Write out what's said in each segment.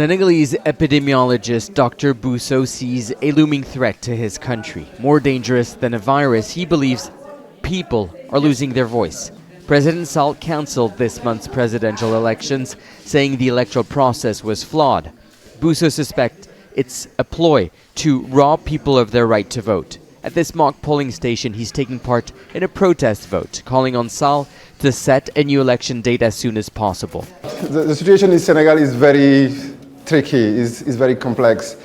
Senegalese epidemiologist Dr. Bousso sees a looming threat to his country. More dangerous than a virus, he believes people are losing their voice. President Sall cancelled this month's presidential elections, saying the electoral process was flawed. Bousso suspects it's a ploy to rob people of their right to vote. At this mock polling station, he's taking part in a protest vote, calling on Sall to set a new election date as soon as possible. The situation in Senegal is very tricky, is very complex.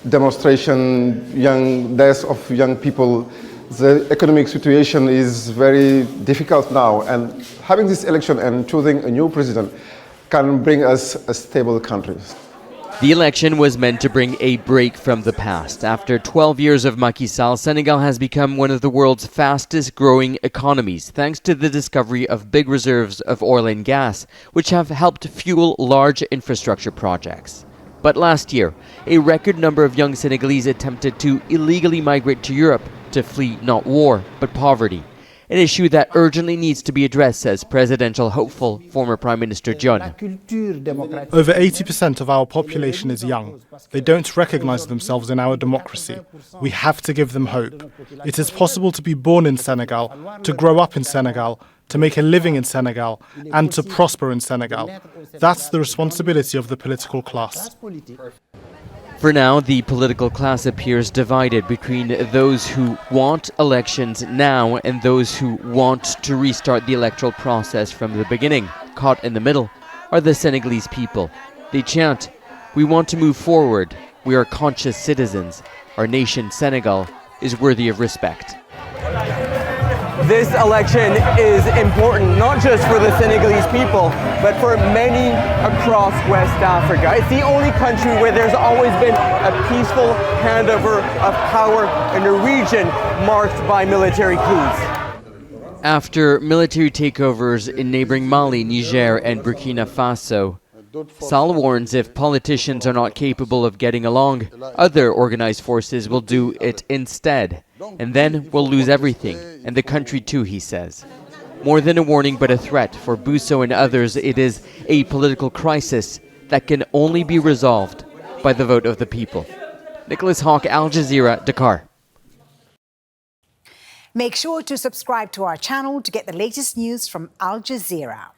Demonstration, deaths of young people. The economic situation is very difficult now, and having this election and choosing a new president can bring us a stable country. The election was meant to bring a break from the past. After 12 years of Macky Sall, Senegal has become one of the world's fastest growing economies, thanks to the discovery of big reserves of oil and gas, which have helped fuel large infrastructure projects. But last year, a record number of young Senegalese attempted to illegally migrate to Europe to flee not war, but poverty. An issue that urgently needs to be addressed, says presidential hopeful former Prime Minister John. Over 80% of our population is young. They don't recognize themselves in our democracy. We have to give them hope. It is possible to be born in Senegal, to grow up in Senegal, to make a living in Senegal, and to prosper in Senegal. That's the responsibility of the political class. For now, the political class appears divided between those who want elections now and those who want to restart the electoral process from the beginning. Caught in the middle are the Senegalese people. They chant, "We want to move forward. We are conscious citizens. Our nation, Senegal, is worthy of respect." This election is important not just for the Senegalese people, but for many across West Africa. It's the only country where there's always been a peaceful handover of power in a region marked by military coups. After military takeovers in neighboring Mali, Niger, and Burkina Faso, Sall warns if politicians are not capable of getting along, other organized forces will do it instead. And then we'll lose everything, and the country too, he says. More than a warning, but a threat. For Bousso and others, it is a political crisis that can only be resolved by the vote of the people. Nicolas, Haque, Al Jazeera, Dakar. Make sure to subscribe to our channel to get the latest news from Al Jazeera.